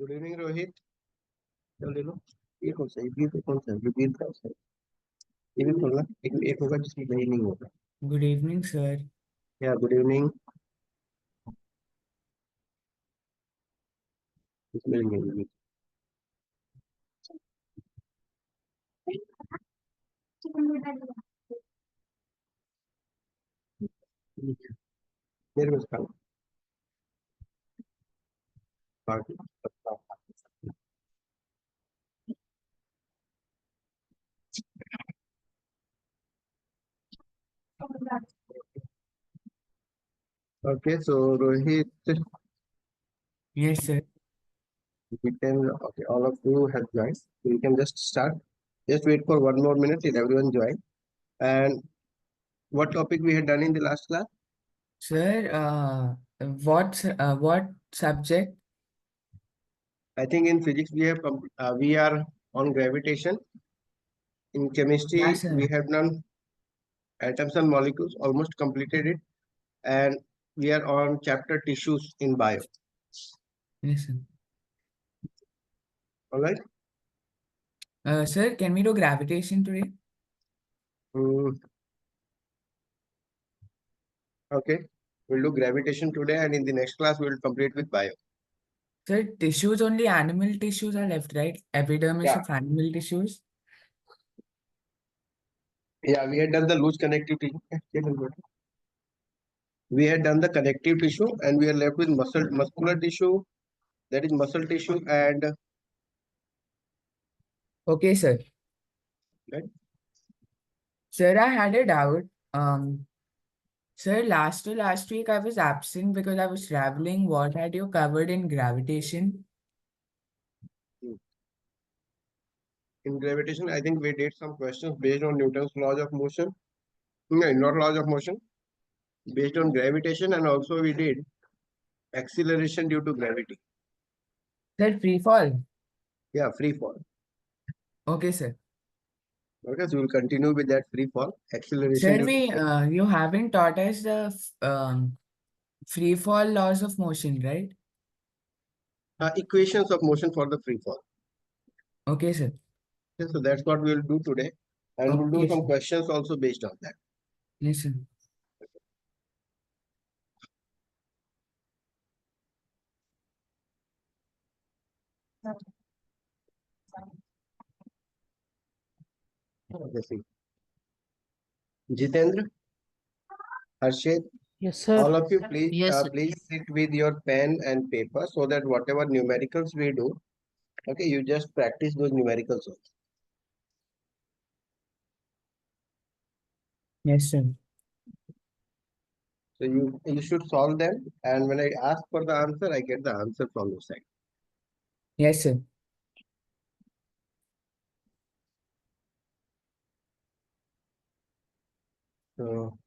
Good evening Rohit. चल ले लो। ये कौन सा है? ये तो कौन सा है? ये बीर का है। ये भी खोलना। एक होगा जिसमें नहीं नहीं होगा। Good evening, sir. या गुड इवनिंग। इसमें नहीं होगी। मेरे पास खाना party. Okay, so Rohit, Yes, sir. we can. Okay, all of you have joined. We can just start. Just wait for 1 more minute till everyone join. And what topic we had done in the last class? Sir, what subject? I think in physics we are on gravitation. In Yeah, chemistry we sir. have done atoms and molecules, almost completed it, and we are on chapter tissues in bio. Yes, sir. All right. Sir, can we do gravitation today? Mm, okay. We'll do gravitation today, and in the next class we will complete with bio. Sir, tissues only animal tissues are left, right? Epidermis Yeah. of animal tissues. Yeah, we had done the loose connective tissue. We had done the connective tissue, and we are left with muscular tissue. That is muscle tissue, and Okay, sir. right. Sir, I had a doubt. Sir, last week I was absent because I was traveling. What had you covered in gravitation? In gravitation, I think we did some questions based on Newton's laws of motion. No, not laws of motion, based on gravitation, and also we did acceleration due to gravity. Sir, free fall. Yeah, free fall. Okay, sir. Okay, so we'll continue with that free fall acceleration Sir, due to you haven't taught us the free fall laws of motion, right? equations of motion for the free fall. Okay, sir. Okay, so that's what we'll do today, and we'll do Okay, some sir. questions also based on that. Yes, sir. Okay, see. Jitendra, Harshit, Yes, sir. all of you, please, Yes, sir. please sit with your pen and paper so that whatever numericals we do, okay, you just practice those numericals also. Yes, sir. So you should solve them, and when I ask for the answer, I get the answer from your side. Yes, sir. So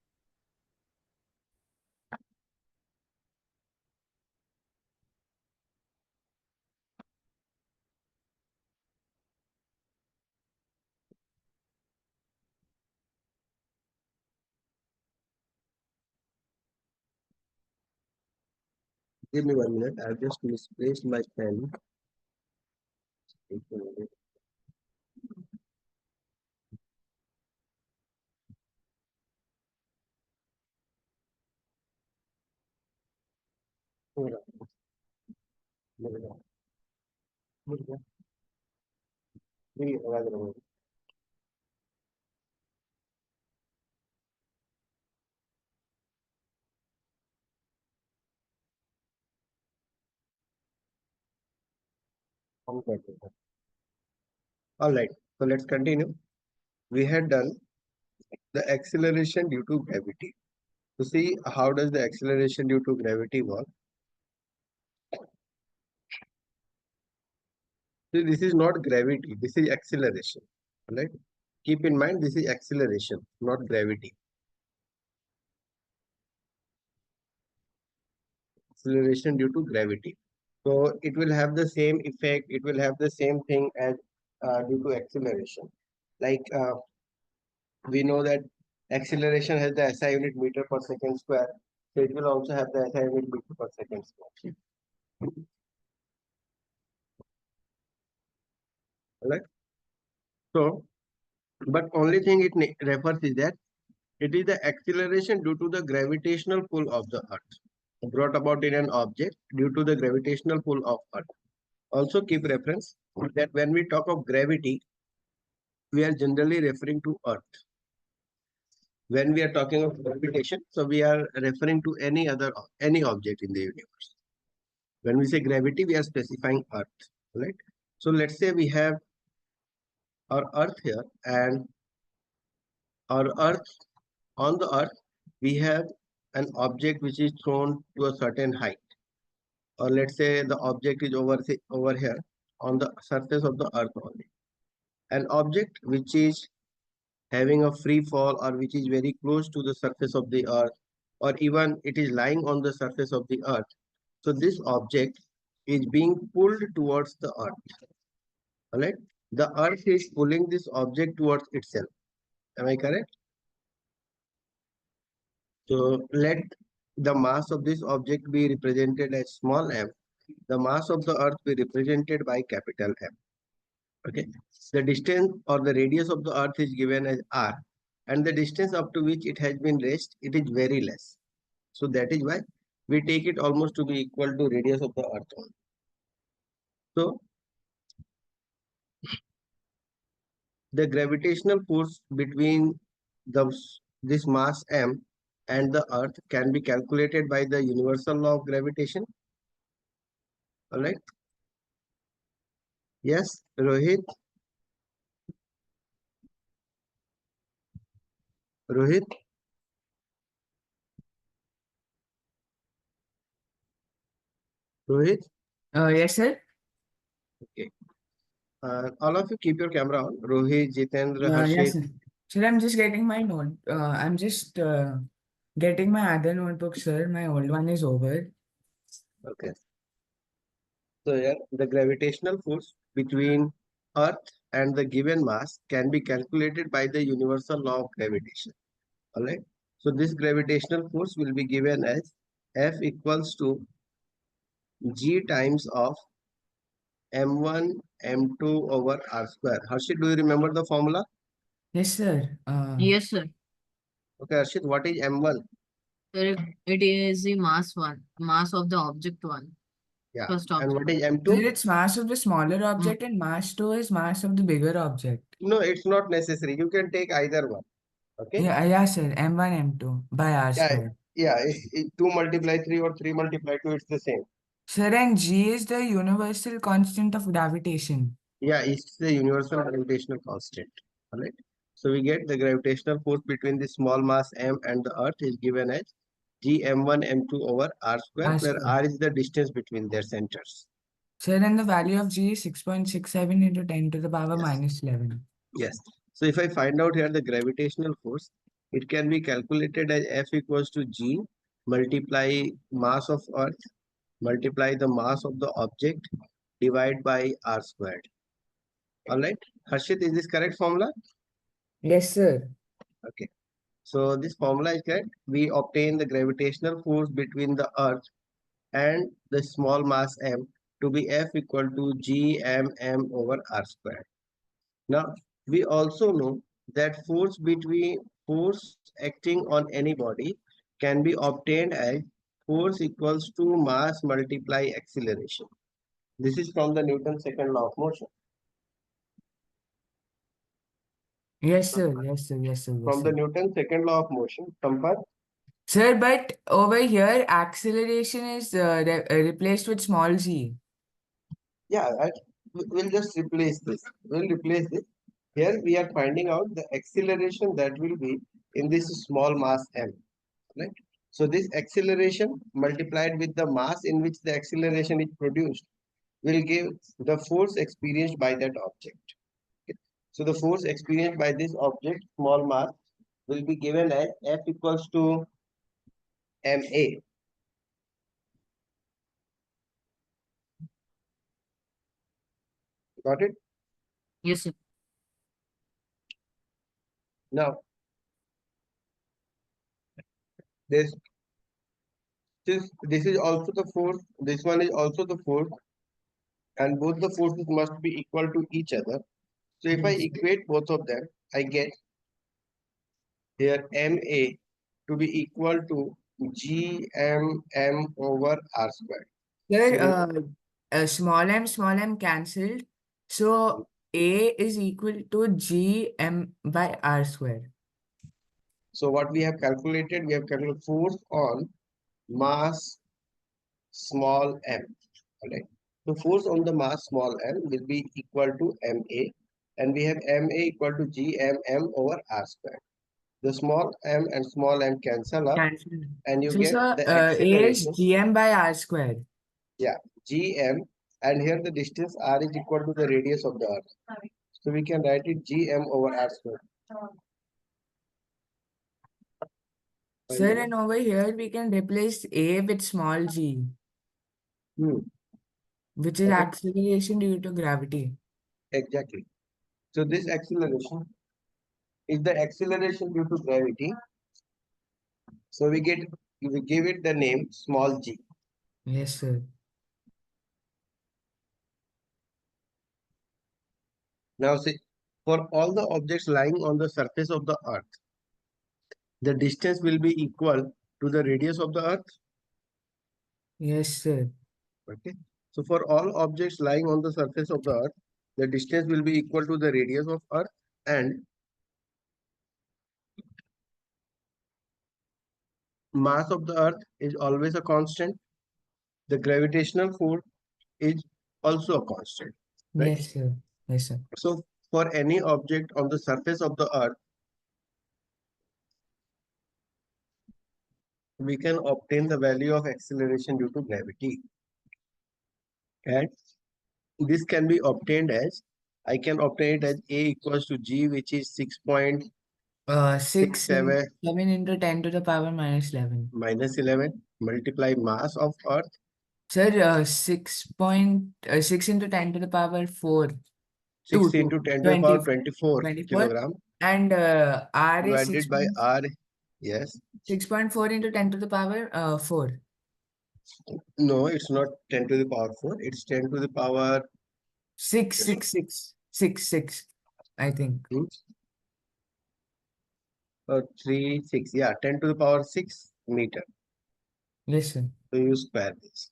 give me 1 minute. I've just misplaced my pen. All right, so let's continue. We had done the acceleration due to gravity. To see how does the acceleration due to gravity work. See, this is not gravity, this is acceleration. Right? Keep in mind this is acceleration, not gravity. Acceleration due to gravity. So it will have the same effect, it will have the same thing as due to acceleration. Like we know that acceleration has the SI unit meter per second square. So it will also have the SI unit meter per second square. Right? So, but only thing it refers is that it is the acceleration due to the gravitational pull of the Earth brought about in an object due to the gravitational pull of Earth. Also keep reference that when we talk of gravity, we are generally referring to Earth. When we are talking of gravitation, so we are referring to any object in the universe. When we say gravity, we are specifying Earth, right? So let's say we have our Earth here, and our Earth on the Earth we have an object which is thrown to a certain height, or let's say the object is over here on the surface of the Earth only. An object which is having a free fall or which is very close to the surface of the Earth, or even it is lying on the surface of the Earth. So this object is being pulled towards the Earth. Alright? The Earth is pulling this object towards itself. Am I correct? So let the mass of this object be represented as small m. The mass of the Earth be represented by capital M. Okay. The distance or the radius of the Earth is given as r, and the distance up to which it has been raised, it is very less. So that is why we take it almost to be equal to radius of the Earth only. So the gravitational force between the this mass m and the Earth can be calculated by the universal law of gravitation. All right. Yes, Rohit. Rohit. Rohit. Yes, sir. Okay. All of you keep your camera on. Rohit, Jitendra, Yes, Harshit. sir. Sir, I'm just getting my note. I'm just getting my other notebook, sir. My old one is over. Okay. So here, the gravitational force between Earth and the given mass can be calculated by the universal law of gravitation. All right. So this gravitational force will be given as F equals to G times of M1 M2 over R square. Harshit, do you remember the formula? Yes, sir. Yes, sir. Okay, Harshit, what is M1? Sir, it is the mass one, mass of the object one, Yeah. first And object. what is Sir, M2? it's mass of the smaller object and mass 2 is mass of the bigger object. No, it's not necessary. You can take either one. Okay. Yeah, sir. M1, M2 by R Yeah. square. Yeah. 2 multiply 3 or 3 multiply 2, it's the same. Sir, and G is the universal constant of gravitation. Yeah, it's the universal gravitational constant. All right. So we get the gravitational force between the small mass m and the Earth is given as Gm1 m2 over r square, R where square. r is the distance between their centers. Sir, and the value of G is 6.67 into 10 to the power Yes. minus 11. Yes. So if I find out here the gravitational force, it can be calculated as F equals to G multiply mass of Earth multiply the mass of the object divide by r squared. All right. Harshit, is this correct formula? Yes, sir. Okay. So this formula is correct. We obtain the gravitational force between the Earth and the small mass m to be F equal to G m m over r squared. Now we also know that force acting on any body can be obtained as force equals to mass multiply acceleration. This is from the Newton's second law of motion. Yes, sir. Yes, sir. Yes, sir. Yes, From the sir. Newton's second law of motion, Sampath. Sir, but over here, acceleration is replaced with small g. Yeah, we'll just replace this. We'll replace this. Here we are finding out the acceleration that will be in this small mass m, right? So this acceleration multiplied with the mass in which the acceleration is produced will give the force experienced by that object. Okay. So the force experienced by this object, small mass, will be given as F equals to ma. Got it? Yes, sir. Now, this this is also the force. This one is also the force, and both the forces must be equal to each other. So if I Yes. equate both of them, I get here MA to be equal to GMM over R squared. Sir, So small m cancelled. So A is equal to Gm by R square. So what we have calculated force on mass small m. Alright. So force on the mass small m will be equal to Ma, and we have Ma equal to GMM over R square. The small m and small m cancel up, Cancelled. and you So, get sir, the A is acceleration. Gm by R square. Yeah, Gm, and here the distance R is equal to the radius of the earth. So we can write it Gm over R square. Sir, and over here we can replace A with small g, Hmm. which is Okay. acceleration due to gravity. Exactly. So this acceleration is the acceleration due to gravity. So we give it the name small g. Yes, sir. Now see, for all the objects lying on the surface of the earth, the distance will be equal to the radius of the earth. Yes, sir. Okay. So for all objects lying on the surface of the earth, the distance will be equal to the radius of earth, and mass of the earth is always a constant. The gravitational force is also a constant, right? Yes, sir. Yes, sir. So for any object on the surface of the earth, we can obtain the value of acceleration due to gravity. And this can be obtained as, I can obtain it as A equals to G, which is 6.67 7 into 10 to the power minus 11. minus 11 multiply mass of earth. Sir, 6 into 10 to the power 4. 6 2, into 10 to the 20, power 24 24. kilogram And R is divided by R. Yes. 6.4 into 10 to the power 4. No, it's not 10 to the power 4. It's 10 to the power 6, 6, 6, 6, 6, I think. 3, 6. Yeah, 10 to the power 6 meter. Listen. So you square this.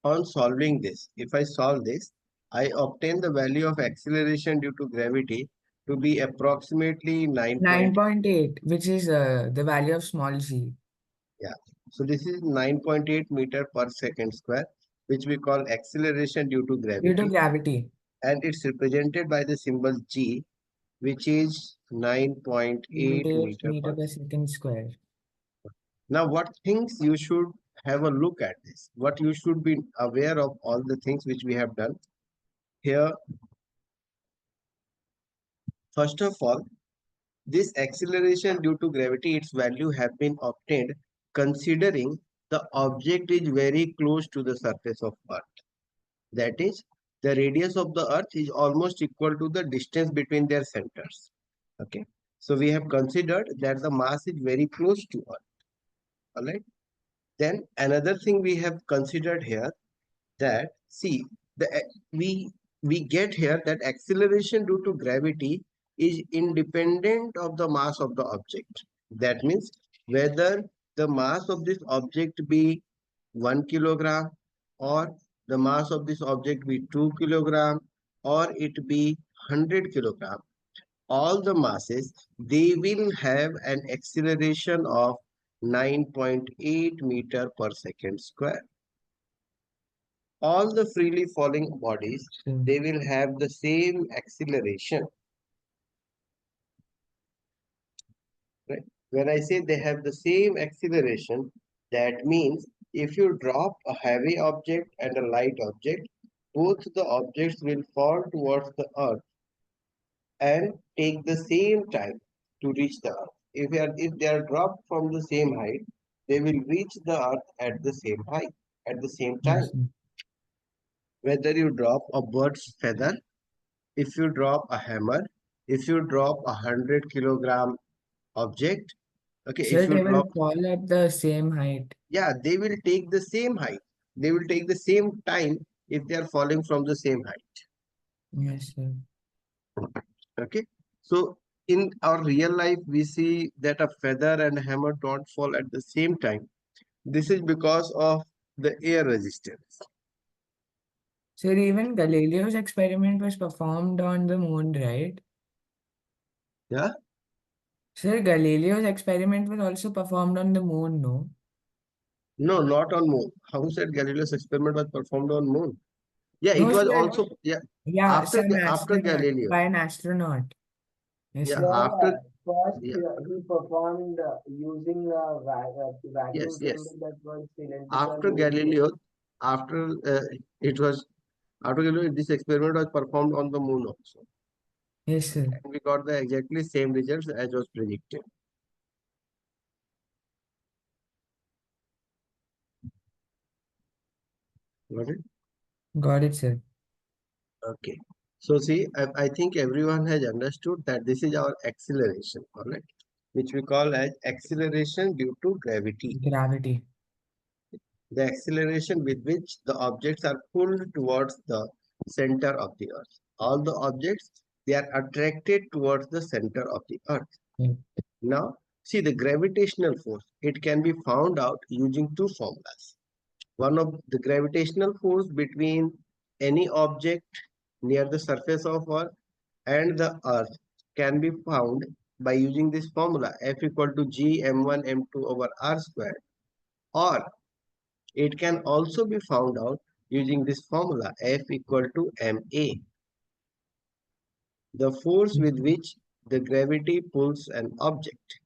On solving this, if I solve this, I obtain the value of acceleration due to gravity to be approximately 9. 9.8, which is the value of small g. Yeah. So this is 9.8 meter per second square, which we call acceleration due to Due to gravity. gravity. And it's represented by the symbol G, which is 9.8 8 meter meter per per second. second square. Now, what things you should have a look at this? What you should be aware of all the things which we have done here. First of all, this acceleration due to gravity, its value have been obtained considering the object is very close to the surface of Earth. That is, the radius of the Earth is almost equal to the distance between their centers. Okay. So we have considered that the mass is very close to Earth. All right. Then another thing we have considered here, that see the we get here that acceleration due to gravity is independent of the mass of the object. That means whether the mass of this object be 1 kilogram, or the mass of this object be 2 kilogram, or it be 100 kilogram, all the masses, they will have an acceleration of 9.8 meter per second square. All the freely falling bodies, they will have the same acceleration. Right? When I say they have the same acceleration, that means if you drop a heavy object and a light object, both the objects will fall towards the earth and take the same time to reach the earth. If they are dropped from the same height, they will reach the earth at the same height, at the same time. Yes. Whether you drop a bird's feather, if you drop a hammer, if you drop 100 kilogram object, okay, So if you they will drop, fall at the same height. yeah, they will take the same height. They will take the same time if they are falling from the same height. Yes, sir. Okay. So in our real life, we see that a feather and a hammer don't fall at the same time. This is because of the air resistance. So even Galileo's experiment was performed on the moon, right? Yeah. Sir, Galileo's experiment was also performed on the moon, no? No, not on moon. How said Galileo's experiment was performed on moon? Yeah, it No, was sir. also, yeah, Yeah, after some after astronaut, Galileo. by an astronaut. Yes, Yeah, sir. after, First, yeah, he performed using a vacuum yes, yes. chamber that was After cylindrical with Galileo, after it was after Galileo, this experiment was performed on the moon also, Yes, sir. and we got the exactly same results as was predicted. Got it? Got it, sir. Okay. So see, I think everyone has understood that this is our acceleration, all right, which we call as acceleration due to gravity. Gravity. The acceleration with which the objects are pulled towards the center of the earth. All the objects, they are attracted towards the center of the earth. Yeah. Now, see the gravitational force. It can be found out using two formulas. One of the gravitational force between any object near the surface of earth and the earth can be found by using this formula F equal to G m1 m2 over r squared, or it can also be found out using this formula F equal to ma, the force with which the gravity pulls an object.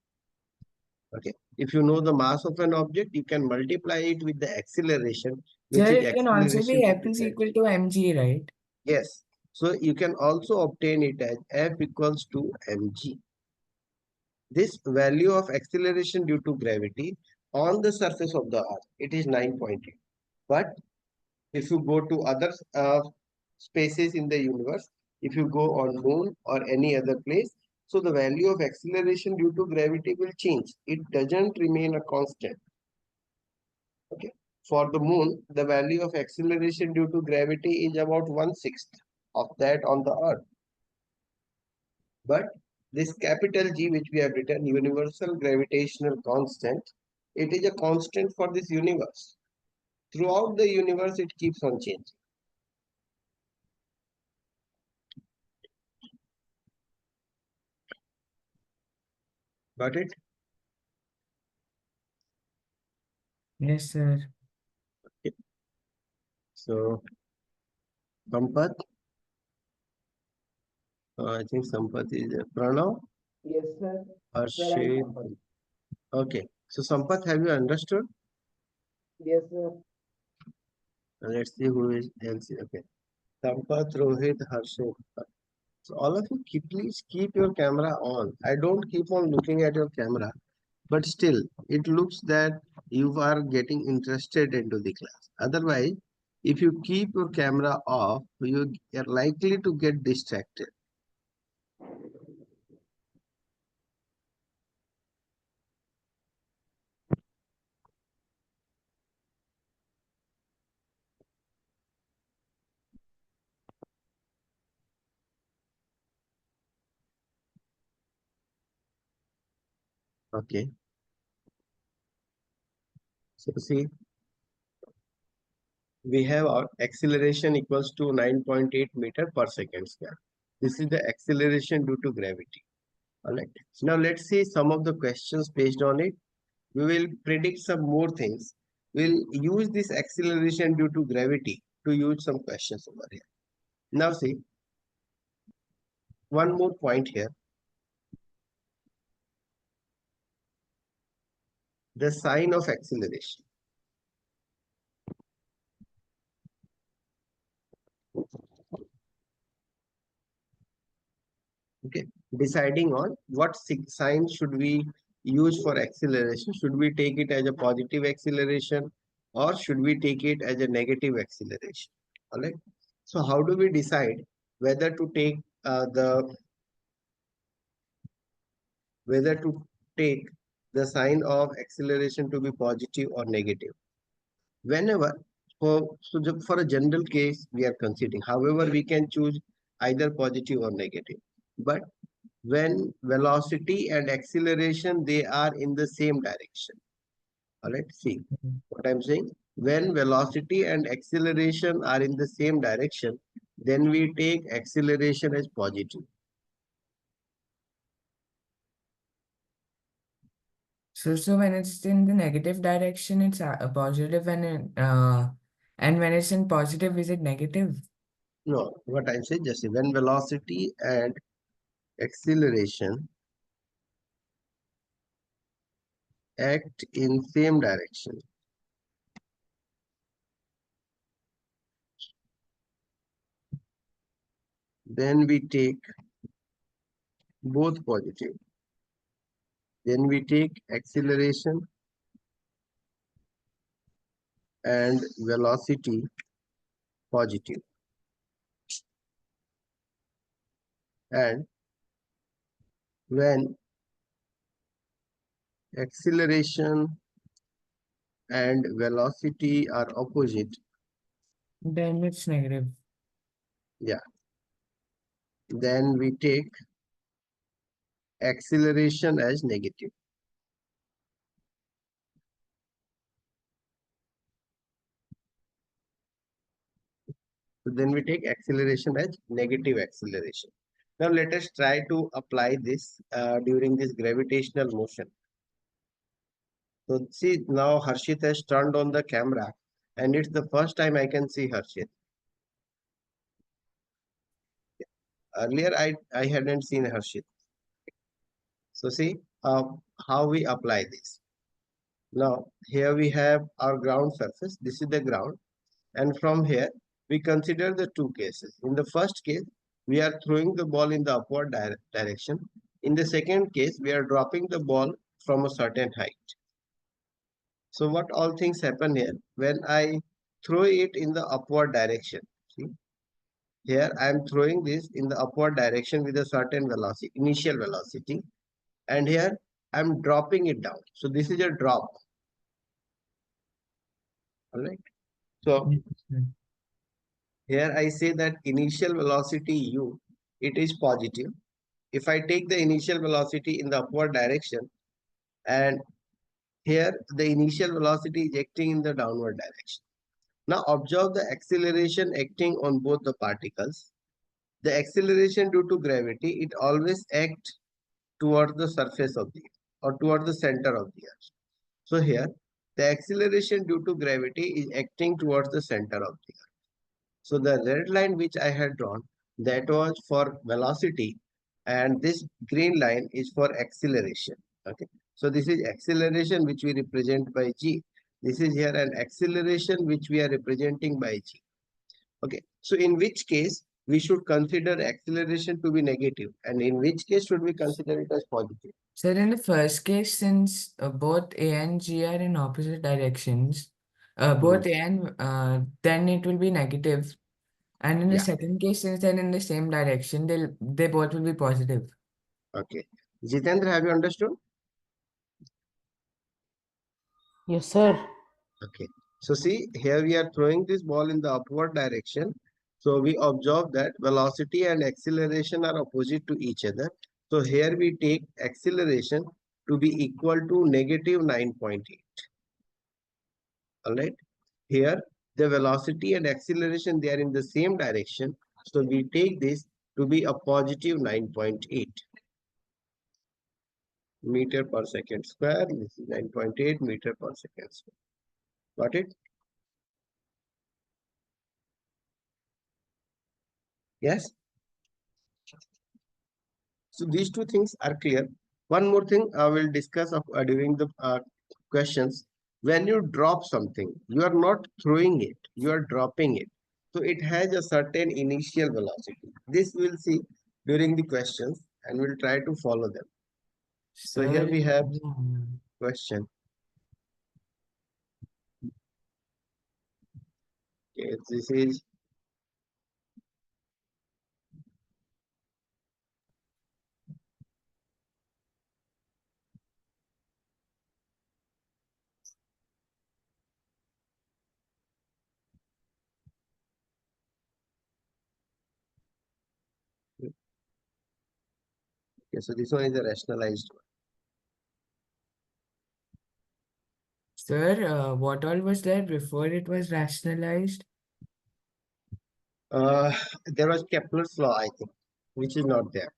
Okay, if you know the mass of an object, you can multiply it with the acceleration, which Sir, is it can also acceleration be due F to is equal gravity. to mg, right? Yes, so you can also obtain it as F equals to mg. This value of acceleration due to gravity on the surface of the earth, it is 9.8. But if you go to other spaces in the universe, if you go on moon or any other place, so the value of acceleration due to gravity will change. It doesn't remain a constant. Okay. For the moon, the value of acceleration due to gravity is about 1/6 of that on the earth. But this capital G, which we have written, universal gravitational constant, it is a constant for this universe. Throughout the universe, it keeps on changing. Got it? Yes, sir. So, Sampath, I think Sampath is Pranav, yes, sir. Sir, I'm Harshit. Sampath. Okay. So, Sampath, have you understood? Yes, sir. Let's see who is else. Okay. Sampath, Rohit, Harshit. So, all of you, please keep your camera on. I don't keep on looking at your camera, but still, it looks that you are getting interested into the class. Otherwise, if you keep your camera off, you are likely to get distracted. Okay. So, see, we have our acceleration equals to 9.8 meter per second square. This is the acceleration due to gravity. All right. So now let's see some of the questions based on it. We will predict some more things. We'll use this acceleration due to gravity to use some questions over here. Now see, one more point here. The sign of acceleration. Okay, deciding on what sign should we use for acceleration. Should we take it as a positive acceleration or should we take it as a negative acceleration? All right. So how do we decide whether to take the whether to take the sign of acceleration to be positive or negative? Whenever for a general case we are considering, however, we can choose either positive or negative. but when velocity and acceleration, they are in the same direction. All right, see what I'm saying. When velocity and acceleration are in the same direction, then we take acceleration as positive. So when it's in the negative direction, it's a positive, and when it's in positive, is it negative? No, what I'm saying, just see, when velocity and acceleration act in same direction, then we take both positive. Then we take acceleration and velocity positive. And when acceleration and velocity are opposite, Then it's negative. yeah, then we take acceleration as negative. So then we take acceleration as negative acceleration. Now let us try to apply this during this gravitational motion. So see, now Harshit has turned on the camera and it's the first time I can see Harshit. Earlier I hadn't seen Harshit. So see how we apply this. Now here we have our ground surface. This is the ground. And from here we consider the two cases. In the first case, we are throwing the ball in the upward direction. In the second case, we are dropping the ball from a certain height. So what all things happen here when I throw it in the upward direction? See, here I am throwing this in the upward direction with a certain velocity, initial velocity, and here I am dropping it down. So this is a drop. All right. So here I say that initial velocity u, it is positive. If I take the initial velocity in the upward direction, and here the initial velocity is acting in the downward direction. Now observe the acceleration acting on both the particles. The acceleration due to gravity, it always acts towards the surface of the earth or towards the center of the earth. So here the acceleration due to gravity is acting towards the center of the earth. So the red line which I had drawn, that was for velocity, and this green line is for acceleration. Okay. So this is acceleration which we represent by G. This is here an acceleration which we are representing by G. Okay. So in which case we should consider acceleration to be negative, and in which case should we consider it as positive? So in the first case, since both A and G are in opposite directions, both A and then it will be negative. And in the Yeah. second case, since they're in the same direction, they both will be positive. Okay. Jitendra, have you understood? Yes, sir. Okay. So see, here we are throwing this ball in the upward direction. So we observe that velocity and acceleration are opposite to each other. So here we take acceleration to be equal to negative 9.8. All right. Here the velocity and acceleration, they are in the same direction. So we take this to be a positive 9.8 meter per second square. This is 9.8 meter per second square. Got it? Yes. So these two things are clear. One more thing I will discuss during the questions. When you drop something, you are not throwing it, you are dropping it. So it has a certain initial velocity. This we'll see during the questions and we'll try to follow them. So So here we have yeah. question. Okay, this is Okay, so this one is a rationalized Sir, what all was there before it was rationalized? one. There was Kepler's law, I think, which is not there.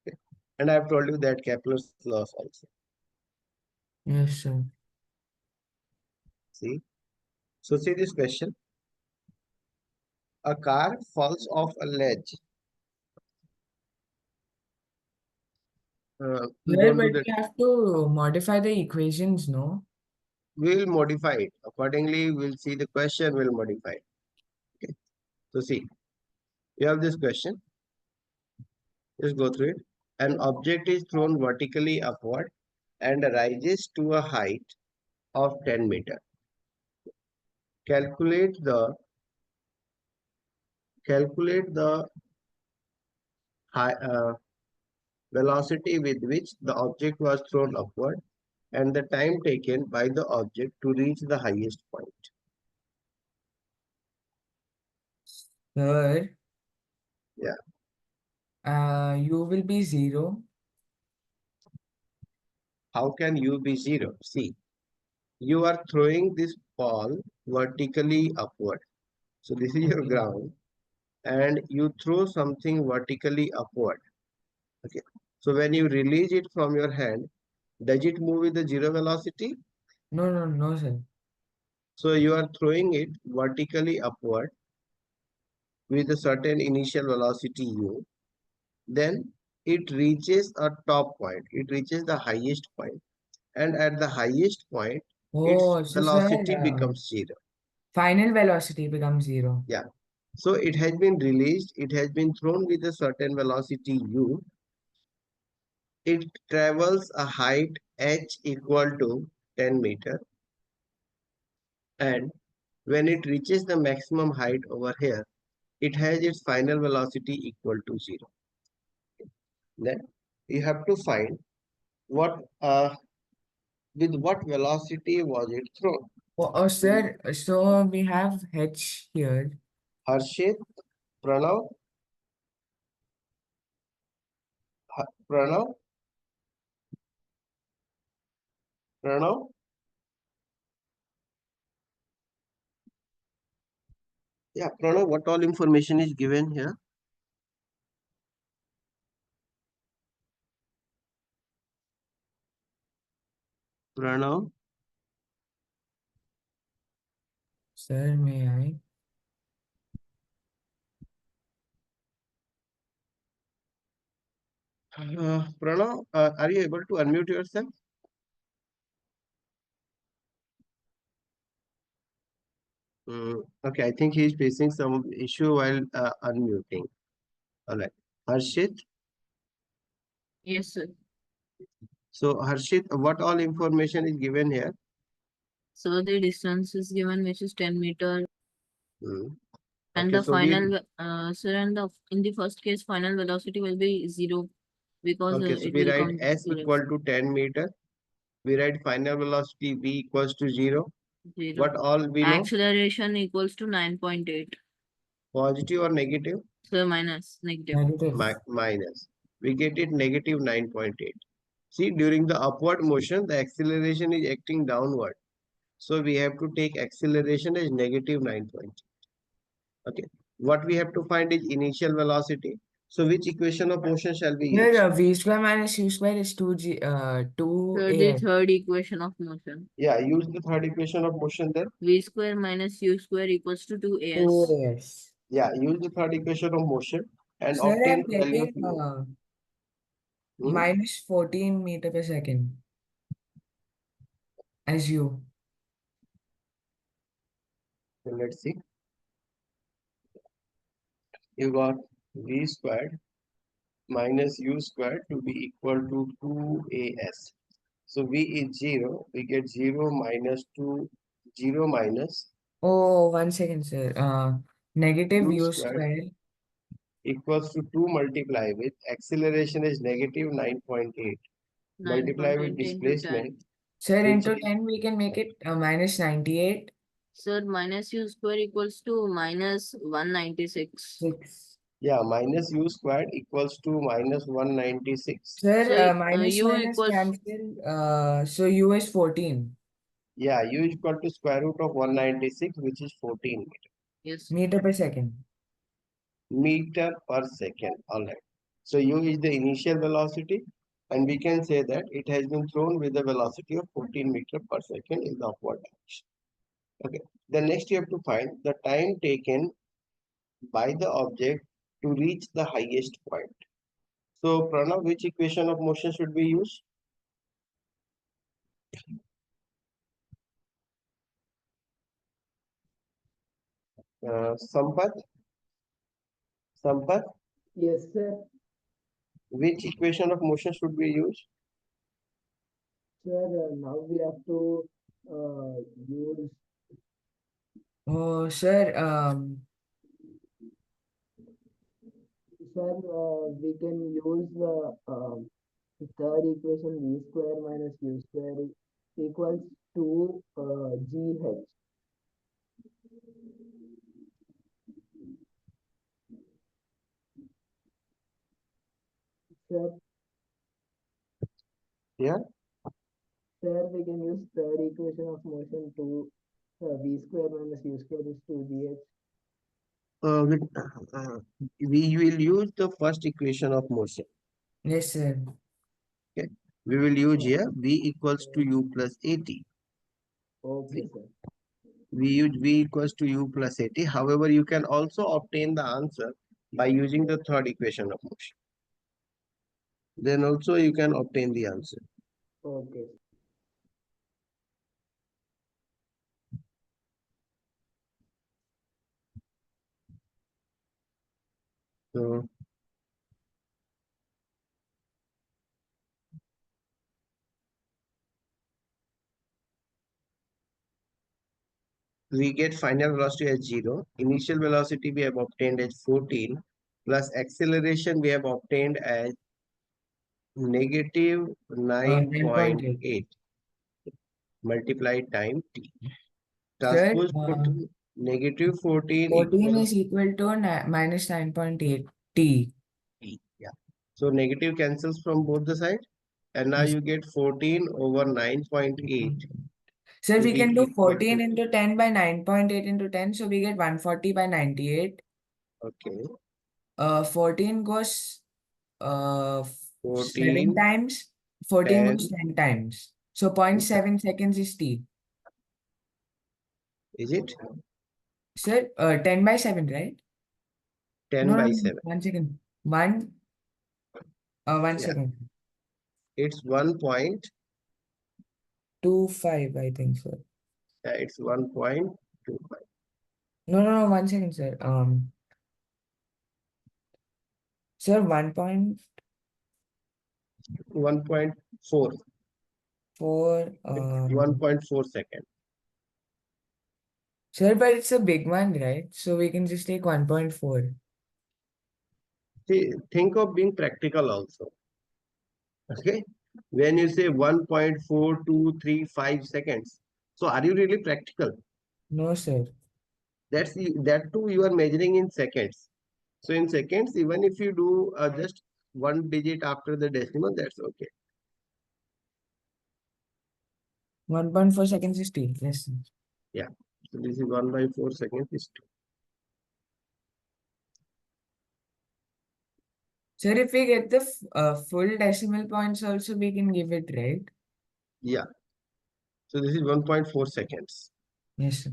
Okay. And I have told you that Kepler's laws also. Yes, sir. See? So see this question. A car falls off a ledge. We Sir, don't do but that. we have to modify the equations, no? We'll modify it. Accordingly, we'll see the question, we'll modify it. Okay. So see, you have this question. Just go through it. An object is thrown vertically upward and rises to a height of 10 meter. Calculate the high, velocity with which the object was thrown upward and the time taken by the object to reach the highest point. Sir, Yeah. U will be 0. How can u be 0? See, you are throwing this ball vertically upward. So this is your Okay. ground and you throw something vertically upward. Okay. So when you release it from your hand, does it move with the 0 velocity? No, sir. So you are throwing it vertically upward with a certain initial velocity u. Then it reaches a top point. It reaches the highest point. And at the highest point, its Oh, so sir, velocity becomes 0. final velocity becomes 0. Yeah. So it has been released. It has been thrown with a certain velocity u. It travels a height h equal to 10 meter. And when it reaches the maximum height over here, it has its final velocity equal to 0. Then you have to find what with what velocity was it thrown. Oh, sir, so we have H here. Harshit, Pranav, Pranav, Pranav. Yeah, Pranav, what all information is given here? Pranav, Sir, may I? Pranav, are you able to unmute yourself? Okay, I think he is facing some issue while unmuting. All right. Harshit. Yes, sir. So Harshit, what all information is given here? So the distance is given, which is 10 meter. Hmm. And Okay, the so we final, sir, and in the first case, final velocity will be 0 because okay, so it we will write come s to equal left. to 10 meter. We write final velocity v equals to 0. 0. What all we know? Acceleration equals to 9.8. Positive or negative? So minus negative. Negative. Minus. We get it negative 9.8. See, during the upward motion, the acceleration is acting downward. So we have to take acceleration as negative 9.8. Okay. What we have to find is initial velocity. So which equation of motion shall we use? Here, V square minus U square is 2G, So the 2AS. third equation of motion. Yeah, use the third equation of motion then. V square minus U square equals to 2AS. 2AS. Yeah, use the third equation of motion and Sir, obtain I'm the value of getting u. minus 14 meter per second as U. So let's see. You got v squared minus u squared to be equal to 2as. So v is 0. We get 0 minus 2, 0 minus Oh, 1 second, sir. Negative u U squared square. equals to 2 multiply with acceleration is negative 9.8 multiply with 9.8 into 10. displacement Sir, which into is 10, we can make it minus 98. Sir, minus U square equals to minus 196. 6. Yeah, minus u squared equals to minus 196. Sir, So minus U minus equals, cancel. So U is 14 Yeah, u is equal to square root of 196, which is 14 yes, meter per second. meter per second. All right. So u is the initial velocity, and we can say that it has been thrown with a velocity of 14 meter per second in the upward direction. Okay. Then next you have to find the time taken by the object to reach the highest point. So Pranav, which equation of motion should we use? Sampath, Sampath, Yes, sir. which equation of motion should we use? Sir, now we have to use, Oh, sir, sir, we can use the third equation v square minus u square equals to gh. Sir, Yeah. sir, we can use third equation of motion to v square minus u square is 2gh. We will use the first equation of motion. yes, sir. Okay. We will use here v equals to u plus at. Okay, sir. We use v equals to u plus at. However, you can also obtain the answer by using the third equation of motion. Then also you can obtain the answer. Okay. So we get final velocity as 0. Initial velocity we have obtained as 14 plus acceleration we have obtained as negative 9.8. 9.8 multiplied time t. Sir, Transpose 14, negative 14 14 equals is equal to minus 9.8 T. t. Yeah. So negative cancels from both the sides. And now Yes. you get 14 over 9.8 Sir, to we be can do equal 14 to, into 10 by 9.8 into 10. So we get 140 by 98. okay, 14 goes 7 14, times. 14 goes 10, 10 times. So 0.7 seconds is T. is it? Sir, 10 by 7, right? 10 No, no, by no. 7. 1 second. One Yeah, second. it's 1.25. 2.5, I think, sir. Yeah, it's 1.25. No, no, no. 1 second, sir. Sir, 1.4. 1.4. 1.4 second. Sir, but it's a big one, right? So we can just take 1.4. See, think of being practical also. Okay. When you say 1.4235 seconds. So are you really practical? No, sir. That too you are measuring in seconds. So in seconds, even if you do just one digit after the decimal, that's okay. 1.4 seconds is T. Yes, sir. Yeah. So this is 1/4 seconds is 2. Sir, if we get the full decimal points also, we can give it, right? Yeah. So this is 1.4 seconds. Yes, sir.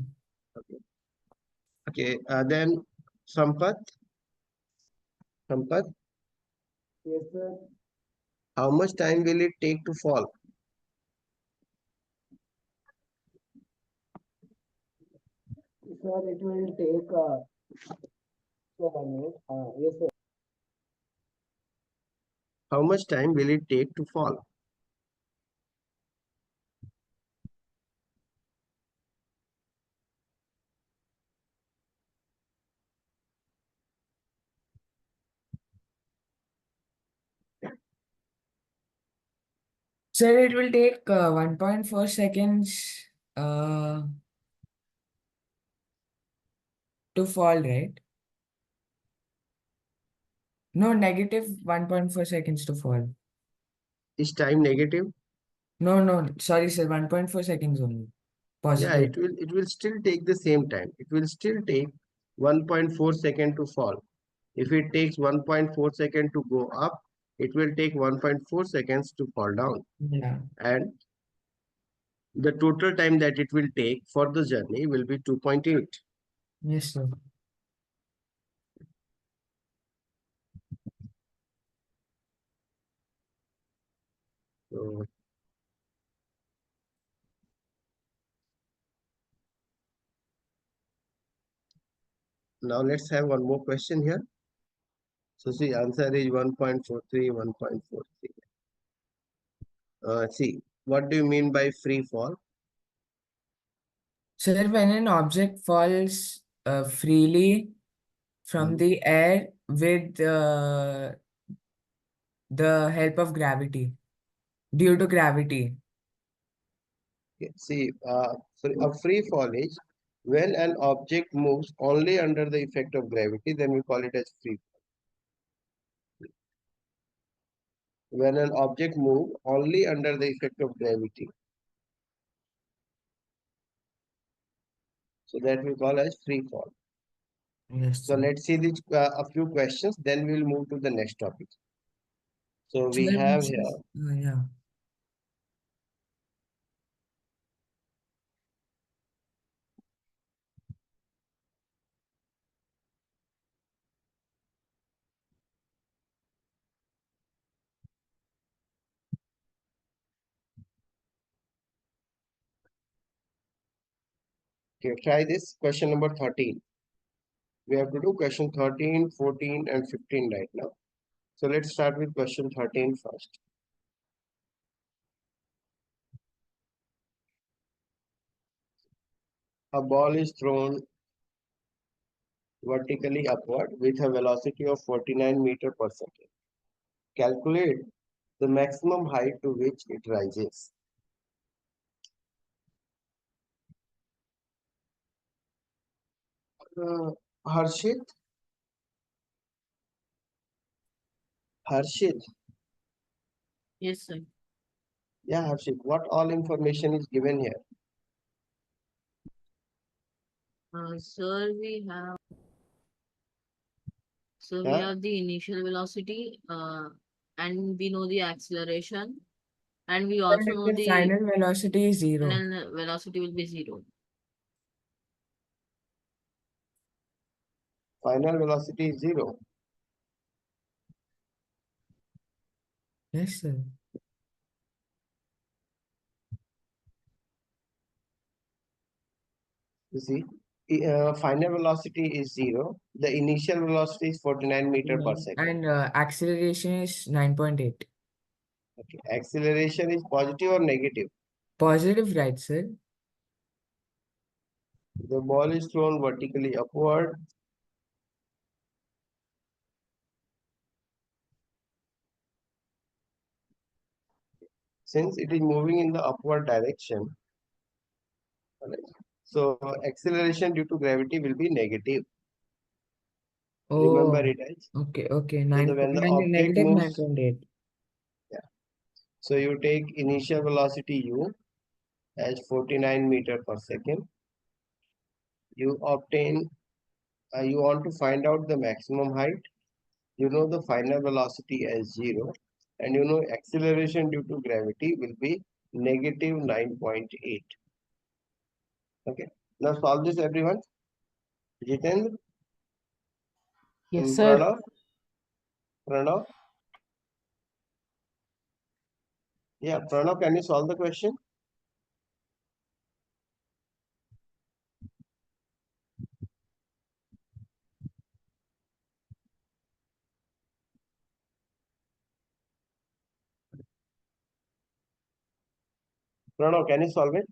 Okay. Then Sampath, Sampath, Yes, sir. how much time will it take to fall? Sir, it will take 1 minute. Yes, sir. How much time will it take to fall? Sir, it will take 1.4 seconds to fall, right? No, negative 1.4 seconds to fall. Is time negative? No, sorry, sir, 1.4 seconds only. Yeah, Positive. it will still take the same time. It will still take 1.4 second to fall. If it takes 1.4 second to go up, it will take 1.4 seconds to fall down. Yeah. And the total time that it will take for the journey will be 2.8. Yes, sir. So now let's have one more question here. So see, answer is 1.43, 1.43. See, what do you mean by free fall? Sir, when an object falls freely from Mhm. the air with the help of gravity, due to gravity. Okay, see, a free fall is when an object moves only under the effect of gravity, then we call it as free. When an object moves only under the effect of gravity, so that we call as free fall. Yes, So sir. let's see these a few questions, then we'll move to the next topic. So we Sir, have this here, is, yeah. okay, try this question number 13. We have to do question 13, 14, and 15 right now. So let's start with question 13 first. A ball is thrown vertically upward with a velocity of 49 meter per second. Calculate the maximum height to which it rises. Uh, Harshit, Harshit, Yes, sir. yeah, Harshit, what all information is given here? Sir, we have Huh? the initial velocity, and we know the acceleration, and we Sir, also know the the final velocity is 0. final velocity will be 0. Final velocity is 0. Yes, sir. You see, final velocity is 0. The initial velocity is 49 meter per second. And acceleration is 9.8. Okay. Acceleration is positive or negative? Positive, right, sir? The ball is thrown vertically upward. Since it is moving in the upward direction, alright, so acceleration due to gravity will be negative. Remember Oh, it as. okay. So 9, when the object negative moves, 9.8. yeah. So you take initial velocity u as 49 meter per second. You obtain, you want to find out the maximum height. You know the final velocity as 0, and you know acceleration due to gravity will be negative 9.8. Okay. Now solve this, everyone. Jitendra Yes, and sir. Pranav. Yeah, Pranav, can you solve the question? Pranav, can you solve it?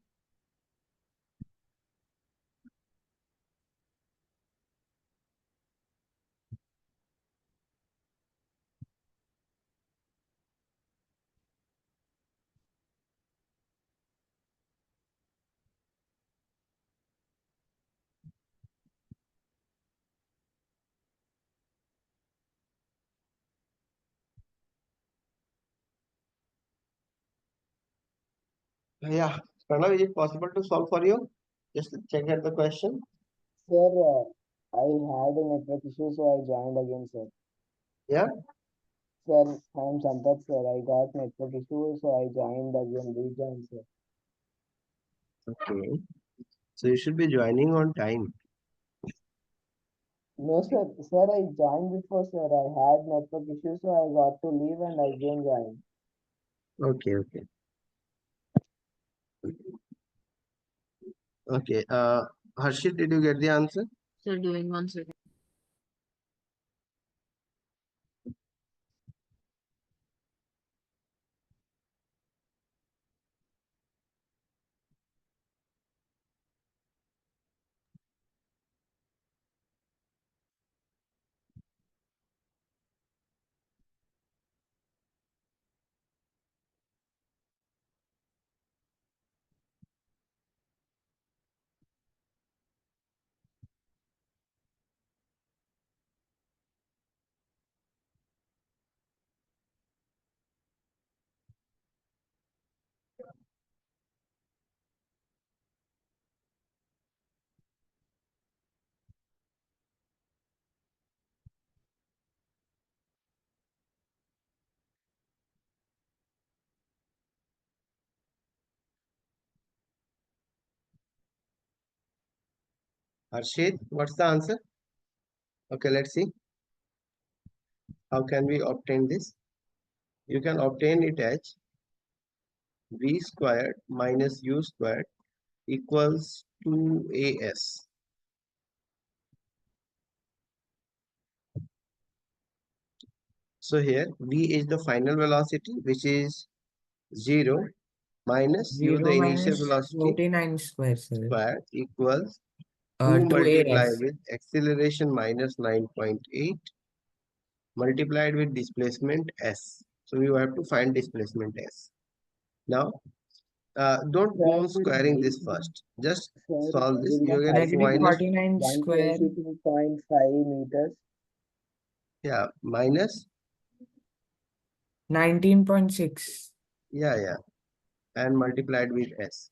Yeah, Pranav, is it possible to solve for you? Just check out the question. Sir, I had a network issue, so I joined again, sir. Yeah. Sir, I'm Sampath, sir. I got network issue, so I joined again, rejoined, sir. Okay. So you should be joining on time. No, sir. Sir, I joined before, sir. I had network issue, so I got to leave and I again joined. Okay, okay. Okay. Harshit, did you get the answer? Sir, doing 1 second. Harshit, what's the answer? Okay, let's see. How can we obtain this? You can obtain it as v squared minus u squared equals 2as. So here v is the final velocity, which is 0, minus u, the 0 initial minus velocity 49 square, sir. square, equals 2 2 multiplied AS. with acceleration minus 9.8 multiplied with displacement s. So you have to find displacement s. Now, don't go Sir, on squaring this first. Just sir, solve this. will the You get height Negative be minus, 49 square. 122.5 meters? yeah, minus, 19.6. yeah, and multiplied with s.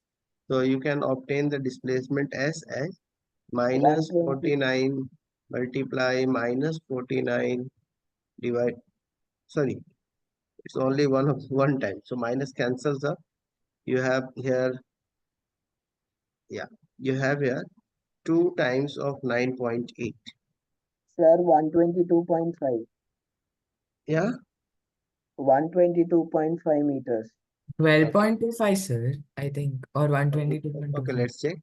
So you can obtain the displacement s as minus 120. 49 multiply minus 49 divide, sorry, it's only one time. So minus cancels up. You have here, yeah, you have here 2 times of 9.8. Sir, 122.5. Yeah, 122.5 meters. okay. 12.25, sir, I think, or Okay, 122.25. let's check.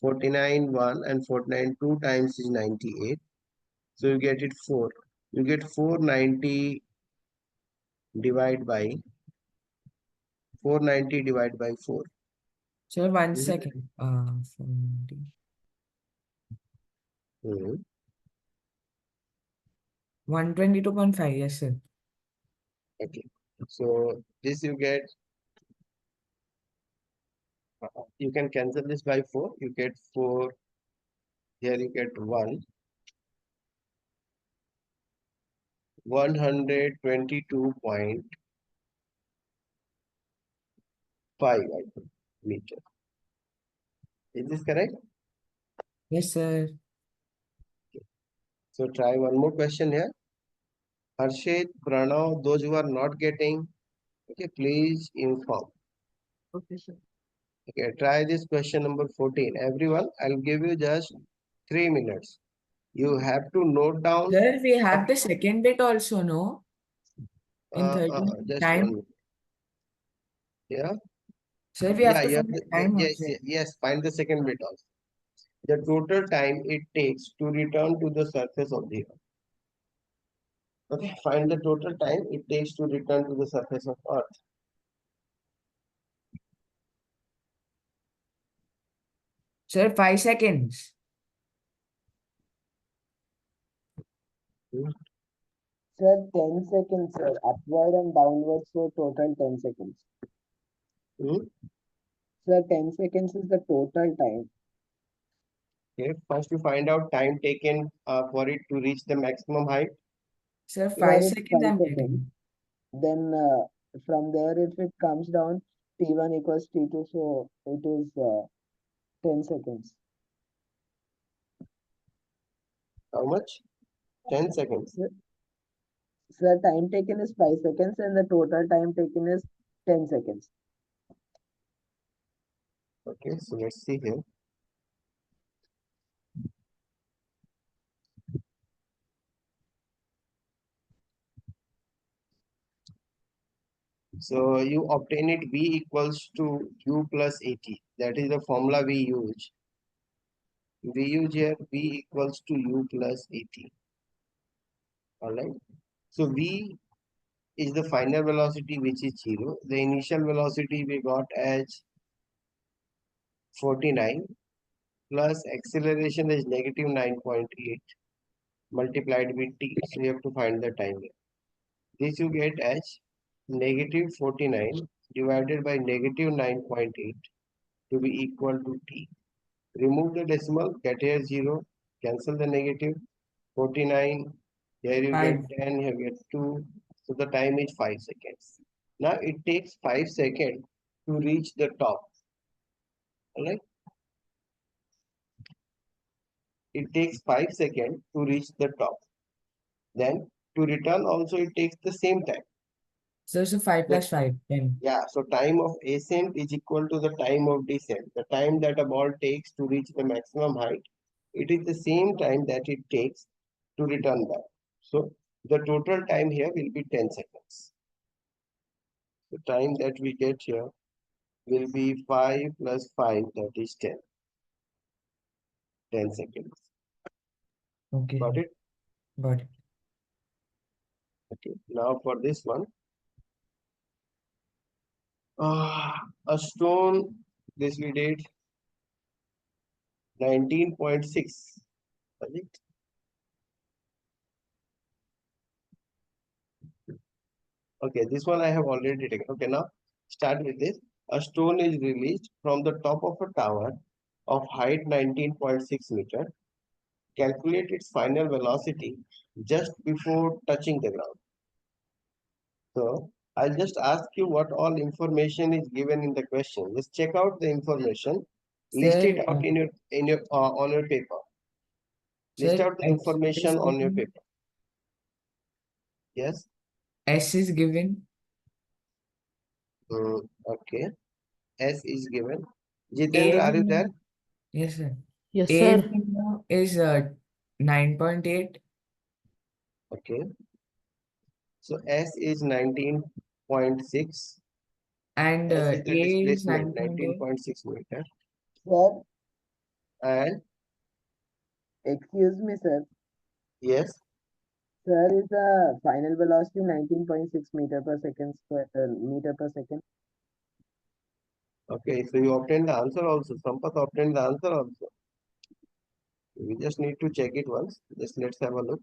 49 1 and 49 2 times is 98. So you get it 4. You get 490 divide by 490 divide by 4. Sir, one Is it? second. 490. 122.5, yes, sir. Okay. So this you get, you can cancel this by 4. You get 4. Here you get 1. 122.5, I think, meter. Is this correct? Yes, sir. So try one more question here. Harshit, Pranav, those who are not getting, okay, please inform. Okay, sir. Okay, try this question number 14. Everyone, I'll give you just 3 minutes. You have to note down. Sir, we have the second bit also, no? In 30 Just 1 time. minute. Yeah, Sir, we have yeah, to you have find the, the time yes, also. yes, find the second bit also. The total time it takes to return to the surface of the earth. Okay, find the total time it takes to return to the surface of earth. Sir, 5 seconds. Hmm. Sir, 10 seconds, sir. Upward and downward, so total 10 seconds. Hmm. Sir, 10 seconds is the total time. Okay, first you find out time taken for it to reach the maximum height. Sir, Sir, 5 it's seconds 5 I'm seconds. getting. Then from there, if it comes down, T1 equals T2, so it is 10 seconds. How much? 10 seconds. So the time taken is 5 seconds and the total time taken is 10 seconds. Okay, so let's see here. So you obtain it V equals to U plus AT. That is the formula we use. We use here V equals to U plus AT. Alright. So V is the final velocity which is 0. The initial velocity we got as 49 plus acceleration is negative 9.8 multiplied with t. So you have to find the time here. This you get as negative 49 divided by negative 9.8 to be equal to t. Remove the decimal, get here 0, cancel the negative 49. Here you get 5. 10, here you get 2. So the time is 5 seconds. Now it takes 5 seconds to reach the top. Alright? It takes 5 seconds to reach the top. Then to return also it takes the same time. So 5 plus 5, 10. Yeah, so time of ascent is equal to the time of descent. The time that a ball takes to reach the maximum height, it is the same time that it takes to return back. So the total time here will be 10 seconds. The time that we get here will be 5 plus 5, that is 10. 10 seconds. Okay. Got it? Got it. Okay. Now for this one. A stone, this we did 19.6. Right? Okay, this one I have already taken. Okay, now start with this. A stone is released from the top of a tower of height 19.6 meter. Calculate its final velocity just before touching the ground. So I'll just ask you what all information is given in the question. Just check out the information. List Sir, it out in your on your paper. List sir, out the S is information on your given. paper. Yes. S is given. Okay. S is given. A Jitendra, are you there? window. Yes, sir. Yes, A sir. window is 9.8 Okay. So S is 19.6. and S A is the is displacement 9.8. 19.6 meter. Sir, And excuse me, sir. yes, Sir, is the final velocity 19.6 meter per second square meter per second? okay. So you obtained the answer also. Sampath obtained the answer also. We just need to check it once. Just let's have a look.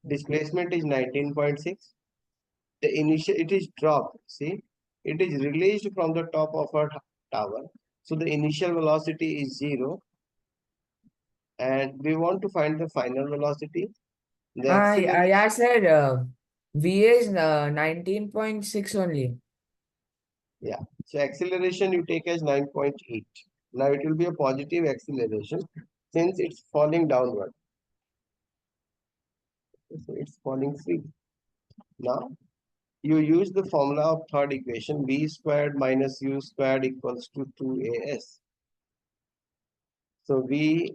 Displacement is 19.6. The initial, it is dropped. See, it is released from the top of a tower. So the initial velocity is 0. And we want to find the final velocity. The acceleration. Yeah, sir. V is 19.6 only. Yeah. So acceleration you take as 9.8. Now it will be a positive acceleration since it's falling downward. So it's falling free. Now you use the formula of third equation, v squared minus u squared equals to 2as. So v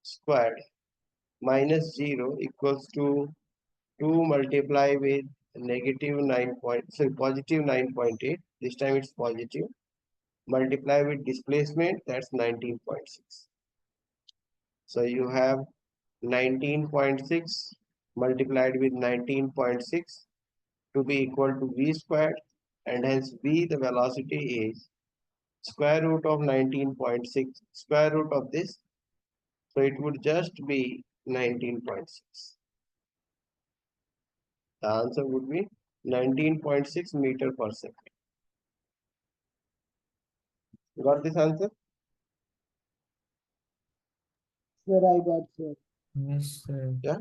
squared minus 0 equals to 2 multiply with negative 9 point, so positive 9.8. This time it's positive. Multiply with displacement, that's 19.6. So you have 19.6 multiplied with 19.6 to be equal to v squared, and hence v, the velocity, is square root of 19.6, square root of this. So it would just be 19.6. The answer would be 19.6 meter per second. Got this answer? Sir, I got, sir. Yes, sir. Yeah.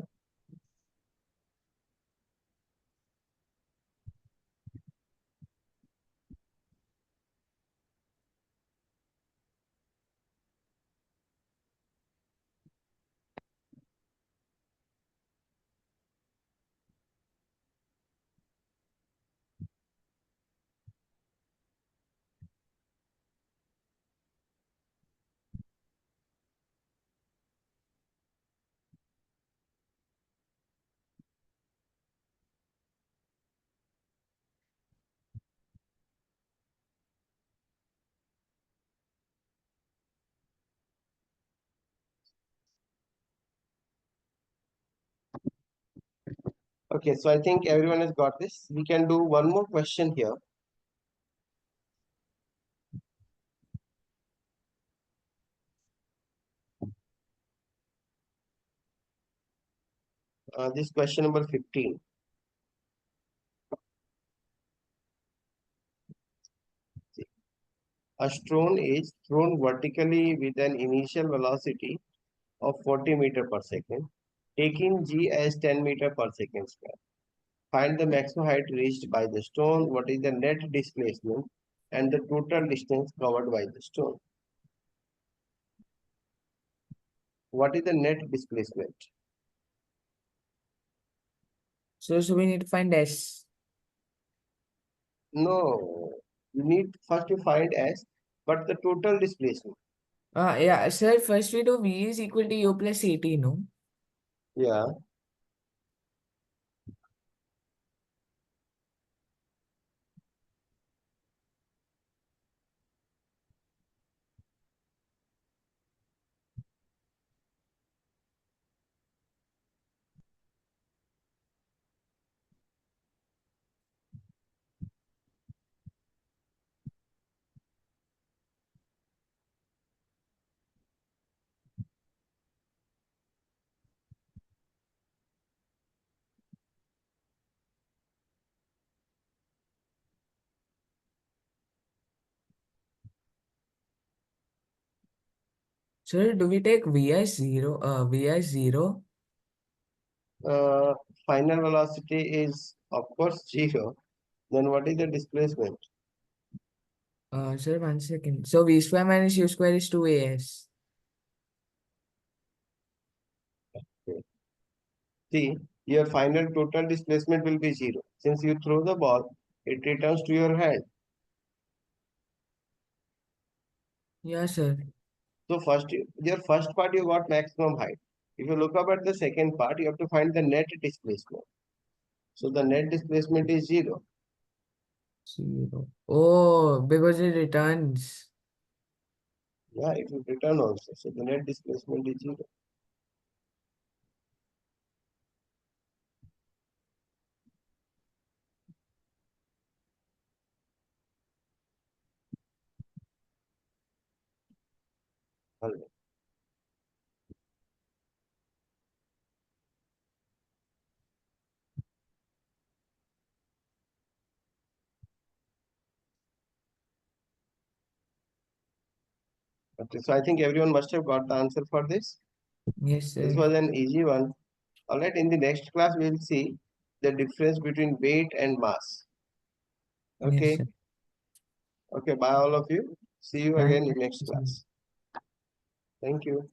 Okay, so I think everyone has got this. We can do one more question here. This question number 15. A stone is thrown vertically with an initial velocity of 40 meter per second, taking g as 10 meter per second square. Find the maximum height reached by the stone. What is the net displacement and the total distance covered by the stone? What is the net displacement? So we need to find S. No, you need first to find S, but the total displacement. Yeah, sir, first we do V is equal to U plus CT, no? Yeah. Sir, do we take V as 0? V as 0? Uh, Final velocity is of course zero. Then what is the displacement? Sir, 1 second. So V square minus U square is 2AS. See, your final total displacement will be zero. Since you throw the ball, it returns to your hand. Yeah, sir. So your first part you got maximum height. If you look up at the second part, you have to find the net displacement. So the net displacement is zero. 0. Oh, because it returns. Yeah, it will return also. So the net displacement is zero. Alright. Okay, so I think everyone must have got the answer for this. Yes, This sir. was an easy one. Alright, in the next class, we'll see the difference between weight and mass. Yes, Okay, sir. okay, bye all of you. See you Thank again in you, next sir. class. Thank you.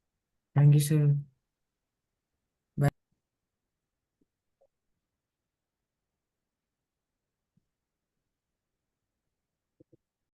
Thank you, sir.